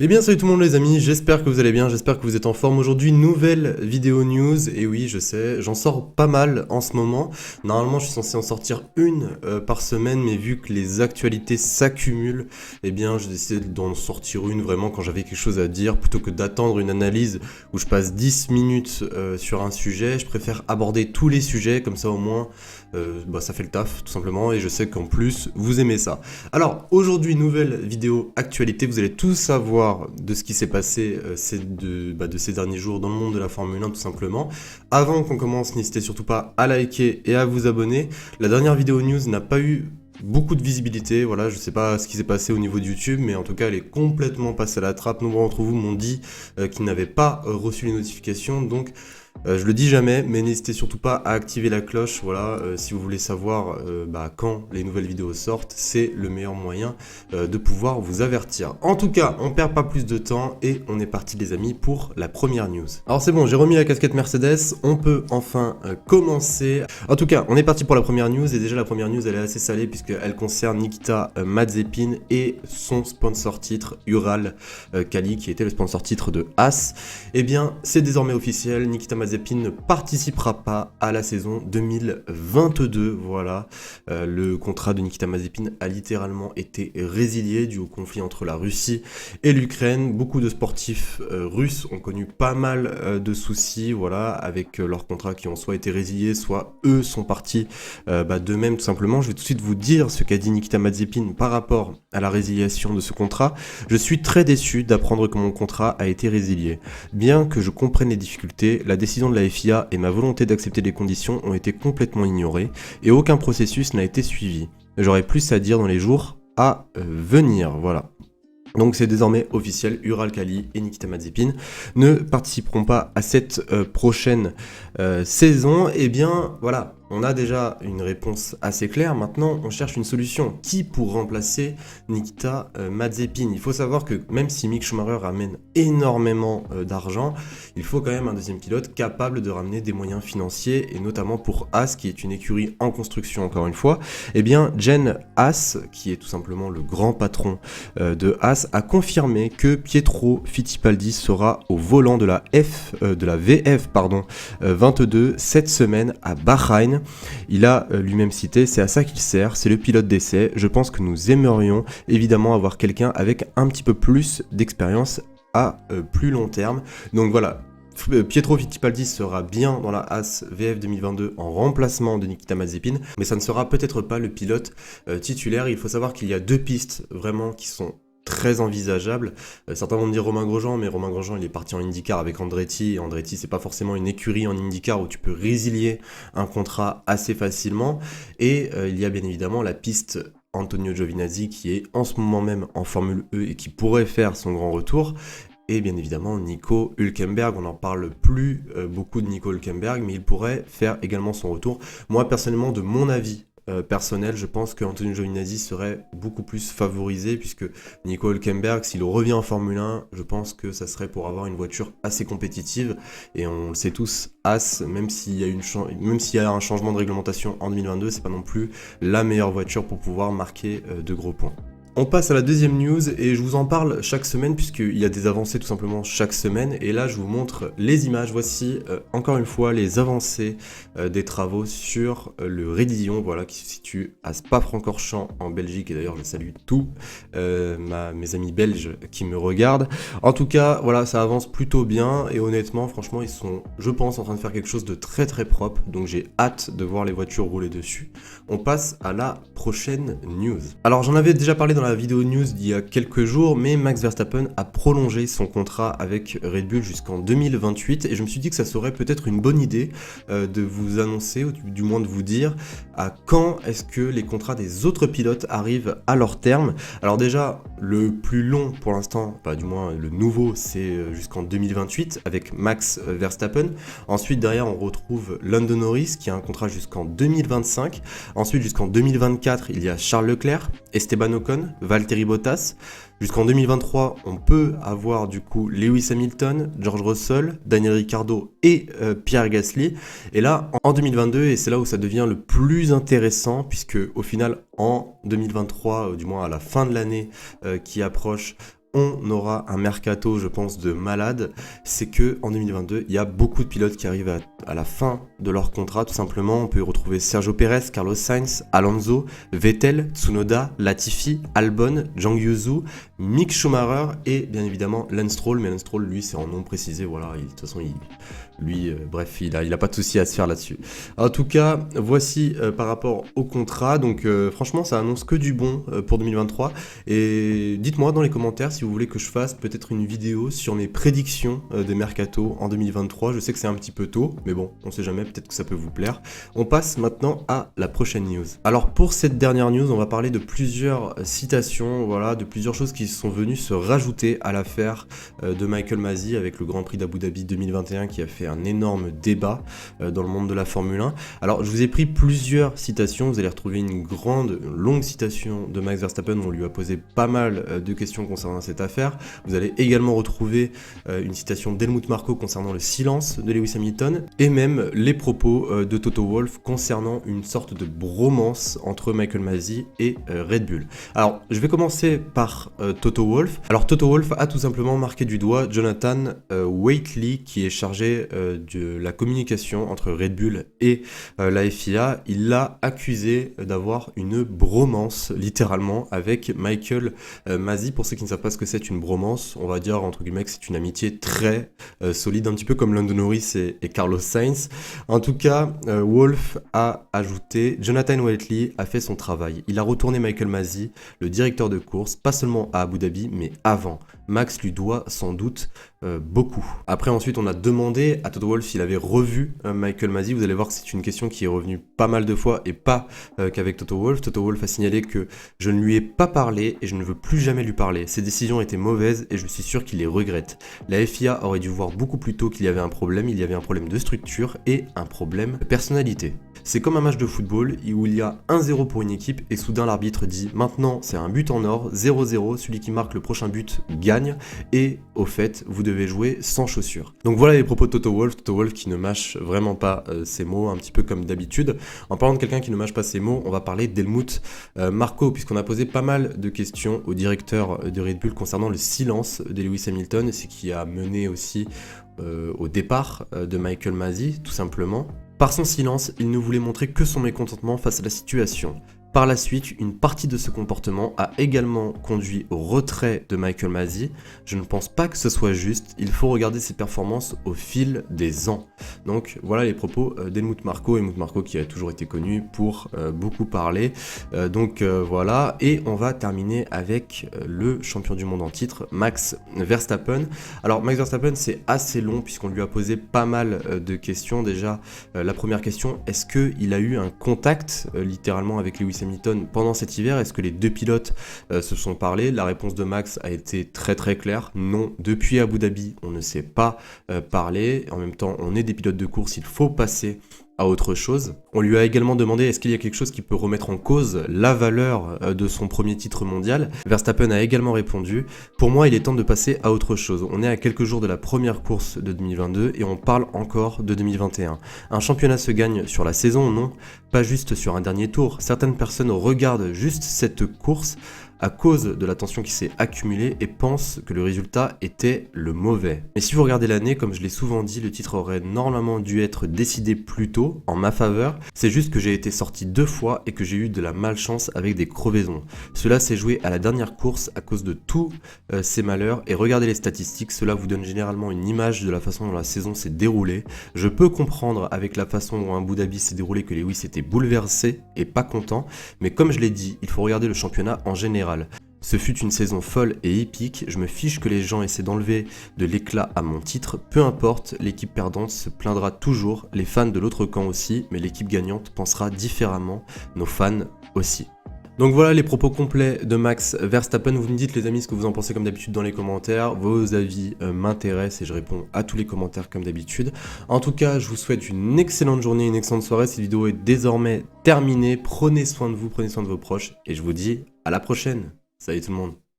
Eh bien salut tout le monde les amis, j'espère que vous allez bien, j'espère que vous êtes en forme aujourd'hui, nouvelle vidéo news, et oui je sais, j'en sors pas mal en ce moment, normalement je suis censé en sortir une par semaine, mais vu que les actualités s'accumulent, eh bien j'ai décidé d'en sortir une vraiment quand j'avais quelque chose à dire, plutôt que d'attendre une analyse où je passe 10 minutes sur un sujet, je préfère aborder tous les sujets, comme ça au moins ça fait le taf tout simplement, et je sais qu'en plus vous aimez ça. Alors aujourd'hui nouvelle vidéo actualité, vous allez tout savoir de ce qui s'est passé de ces derniers jours dans le monde de la Formule 1 tout simplement. Avant qu'on commence, n'hésitez surtout pas à liker et à vous abonner. La dernière vidéo news n'a pas eu beaucoup de visibilité, voilà, je sais pas ce qui s'est passé au niveau de YouTube, mais en tout cas elle est complètement passée à la trappe. Nombreux d'entre vous m'ont dit qu'ils n'avaient pas reçu les notifications, donc je le dis jamais, mais n'hésitez surtout pas à activer la cloche, voilà, si vous voulez savoir quand les nouvelles vidéos sortent, c'est le meilleur moyen de pouvoir vous avertir. En tout cas, on perd pas plus de temps et on est parti les amis pour la première news. Alors c'est bon, j'ai remis la casquette Mercedes, on peut enfin commencer. En tout cas, on est parti pour la première news, et déjà la première news elle est assez salée puisqu'elle concerne Nikita Mazepin et son sponsor titre Ural Kali, qui était le sponsor titre de Haas. Eh bien, c'est désormais officiel, Nikita Mazepin ne participera pas à la saison 2022, voilà. Le contrat de Nikita Mazepin a littéralement été résilié dû au conflit entre la Russie et l'Ukraine. Beaucoup de sportifs russes ont connu pas mal de soucis, voilà, avec leurs contrats qui ont soit été résiliés, soit eux sont partis d'eux-mêmes tout simplement. Je vais tout de suite vous dire ce qu'a dit Nikita Mazepin par rapport à la résiliation de ce contrat. Je suis très déçu d'apprendre que mon contrat a été résilié. Bien que je comprenne les difficultés, la décision de la FIA et ma volonté d'accepter les conditions ont été complètement ignorées et aucun processus n'a été suivi. J'aurai plus à dire dans les jours à venir, voilà. Donc c'est désormais officiel, Ural Kali et Nikita Mazepin ne participeront pas à cette prochaine saison. Et bien voilà, on a déjà une réponse assez claire, maintenant on cherche une solution. Qui pour remplacer Nikita Mazepin? Il faut savoir que même si Mick Schumacher ramène énormément d'argent, il faut quand même un deuxième pilote capable de ramener des moyens financiers, et notamment pour Haas, qui est une écurie en construction encore une fois. Eh bien Jen Haas, qui est tout simplement le grand patron de Haas, a confirmé que Pietro Fittipaldi sera au volant de la VF 22 cette semaine à Bahreïn. Il a lui-même cité: c'est à ça qu'il sert, c'est le pilote d'essai. Je pense que nous aimerions évidemment avoir quelqu'un avec un petit peu plus d'expérience à plus long terme. Donc voilà, Pietro Fittipaldi sera bien dans la Haas VF 2022 en remplacement de Nikita Mazepin, mais ça ne sera peut-être pas le pilote titulaire. Il faut savoir qu'il y a deux pistes vraiment qui sont très envisageable. Certains vont me dire Romain Grosjean, mais Romain Grosjean il est parti en IndyCar avec Andretti, et Andretti c'est pas forcément une écurie en IndyCar où tu peux résilier un contrat assez facilement. Et il y a bien évidemment la piste Antonio Giovinazzi qui est en ce moment même en Formule E et qui pourrait faire son grand retour. Et bien évidemment Nico Hülkenberg, on n'en parle plus beaucoup de Nico Hülkenberg, mais il pourrait faire également son retour. Moi personnellement, de mon avis personnel, je pense qu'Antonio Giovinazzi serait beaucoup plus favorisé, puisque Nico Hülkenberg, s'il revient en Formule 1, je pense que ça serait pour avoir une voiture assez compétitive, et on le sait tous, Haas, même s'il y a un changement de réglementation en 2022, c'est pas non plus la meilleure voiture pour pouvoir marquer de gros points. On passe à la deuxième news, et je vous en parle chaque semaine puisqu'il y a des avancées tout simplement chaque semaine, et là je vous montre les images. Voici encore une fois les avancées des travaux sur le Raidillon, voilà, qui se situe à Spa-Francorchamps en Belgique, et d'ailleurs je salue tous mes amis belges qui me regardent. En tout cas voilà, ça avance plutôt bien, et honnêtement franchement ils sont, je pense, en train de faire quelque chose de très très propre, donc j'ai hâte de voir les voitures rouler dessus. On passe à la prochaine news. Alors j'en avais déjà parlé dans la vidéo news d'il y a quelques jours, mais Max Verstappen a prolongé son contrat avec Red Bull jusqu'en 2028, et je me suis dit que ça serait peut-être une bonne idée de vous annoncer, ou du moins de vous dire à quand est-ce que les contrats des autres pilotes arrivent à leur terme. Alors déjà, le plus long pour l'instant, du moins le nouveau, c'est jusqu'en 2028 avec Max Verstappen. Ensuite derrière on retrouve Lando Norris qui a un contrat jusqu'en 2025. Ensuite jusqu'en 2024 il y a Charles Leclerc, Esteban Ocon, Valtteri Bottas. Jusqu'en 2023, on peut avoir du coup Lewis Hamilton, George Russell, Daniel Ricciardo et Pierre Gasly. Et là, en 2022, et c'est là où ça devient le plus intéressant, puisque au final, en 2023, du moins à la fin de l'année qui approche, on aura un mercato, je pense, de malade, c'est que en 2022, il y a beaucoup de pilotes qui arrivent à la fin de leur contrat, tout simplement. On peut y retrouver Sergio Pérez, Carlos Sainz, Alonso, Vettel, Tsunoda, Latifi, Albon, Zhang Yuzu, Mick Schumacher et bien évidemment Lance Stroll. Mais Lance Stroll, lui, c'est en nom précisé, voilà, de toute façon, bref, il a pas de souci à se faire là-dessus. En tout cas, voici par rapport au contrat, donc franchement, ça annonce que du bon pour 2023. Et dites-moi dans les commentaires si vous voulez que je fasse peut-être une vidéo sur mes prédictions des mercato en 2023. Je sais que c'est un petit peu tôt, mais bon, on sait jamais, peut-être que ça peut vous plaire. On passe maintenant à la prochaine news. Alors pour cette dernière news, on va parler de plusieurs citations, voilà, de plusieurs choses qui sont venues se rajouter à l'affaire de Michael Masi avec le Grand Prix d'Abu Dhabi 2021 qui a fait un énorme débat dans le monde de la Formule 1. Alors je vous ai pris plusieurs citations, vous allez retrouver une longue citation de Max Verstappen où on lui a posé pas mal de questions concernant cette affaire. Vous allez également retrouver une citation d'Helmut Marko concernant le silence de Lewis Hamilton et même les propos de Toto Wolff concernant une sorte de bromance entre Michael Masi et Red Bull. Alors je vais commencer par Toto Wolff. Alors Toto Wolff a tout simplement marqué du doigt Jonathan Waitley qui est chargé de la communication entre Red Bull et la FIA. Il l'a accusé d'avoir une bromance littéralement avec Michael Masi. Pour ceux qui ne savent pas ce que c'est une bromance, on va dire entre guillemets que c'est une amitié très solide, un petit peu comme Lando Norris et Carlos Sainz. En tout cas, Wolff a ajouté Jonathan Waitley a fait son travail. Il a retourné Michael Masi, le directeur de course, pas seulement à Abu Dhabi, mais avant. Max lui doit sans doute beaucoup. Après, ensuite, on a demandé à Toto Wolff s'il avait revu Michael Masi. Vous allez voir que c'est une question qui est revenue pas mal de fois et pas qu'avec Toto Wolff. Toto Wolff a signalé que je ne lui ai pas parlé et je ne veux plus jamais lui parler. Ses décisions étaient mauvaises et je suis sûr qu'il les regrette. La FIA aurait dû voir beaucoup plus tôt qu'il y avait un problème. Il y avait un problème de structure et un problème de personnalité. C'est comme un match de football où il y a 1-0 pour une équipe et soudain l'arbitre dit maintenant c'est un but en or, 0-0, celui qui marque le prochain but gagne et au fait vous devez jouer sans chaussures. Donc voilà les propos de Toto Wolff qui ne mâche vraiment pas ses mots, un petit peu comme d'habitude. En parlant de quelqu'un qui ne mâche pas ses mots, on va parler d'Helmut Marko puisqu'on a posé pas mal de questions au directeur de Red Bull concernant le silence de Lewis Hamilton, ce qui a mené aussi au départ de Michael Masi tout simplement. Par son silence, il ne voulait montrer que son mécontentement face à la situation. Par la suite, une partie de ce comportement a également conduit au retrait de Michael Masi. Je ne pense pas que ce soit juste, il faut regarder ses performances au fil des ans. Donc voilà les propos d'Helmut Marko qui a toujours été connu pour beaucoup parler. Voilà, et on va terminer avec le champion du monde en titre, Max Verstappen. Alors Max Verstappen c'est assez long puisqu'on lui a posé pas mal de questions. Déjà, la première question, est-ce qu'il a eu un contact littéralement avec Lewis Hamilton pendant cet hiver? Est-ce que les deux pilotes se sont parlé? La réponse de Max a été très très claire. Non, depuis Abu Dhabi, on ne s'est pas parlé. En même temps, on est des pilotes de course, il faut passer à autre chose. On lui a également demandé est-ce qu'il y a quelque chose qui peut remettre en cause la valeur de son premier titre mondial. Verstappen a également répondu pour moi il est temps de passer à autre chose. On est à quelques jours de la première course de 2022 et on parle encore de 2021. Un championnat se gagne sur la saison, non, pas juste sur un dernier tour. Certaines personnes regardent juste cette course à cause de la tension qui s'est accumulée et pense que le résultat était le mauvais. Mais si vous regardez l'année, comme je l'ai souvent dit, le titre aurait normalement dû être décidé plus tôt, en ma faveur. C'est juste que j'ai été sorti 2 fois et que j'ai eu de la malchance avec des crevaisons. Cela s'est joué à la dernière course à cause de tous ces malheurs et regardez les statistiques, cela vous donne généralement une image de la façon dont la saison s'est déroulée. Je peux comprendre avec la façon dont Abu Dhabi s'est déroulé que Lewis était bouleversé et pas content, mais comme je l'ai dit, il faut regarder le championnat en général. Ce fut une saison folle et épique, je me fiche que les gens essaient d'enlever de l'éclat à mon titre, peu importe, l'équipe perdante se plaindra toujours, les fans de l'autre camp aussi, mais l'équipe gagnante pensera différemment, nos fans aussi. Donc voilà les propos complets de Max Verstappen. Vous me dites les amis ce que vous en pensez comme d'habitude dans les commentaires. Vos avis m'intéressent et je réponds à tous les commentaires comme d'habitude. En tout cas, je vous souhaite une excellente journée, une excellente soirée. Cette vidéo est désormais terminée. Prenez soin de vous, prenez soin de vos proches et je vous dis à la prochaine. Salut tout le monde.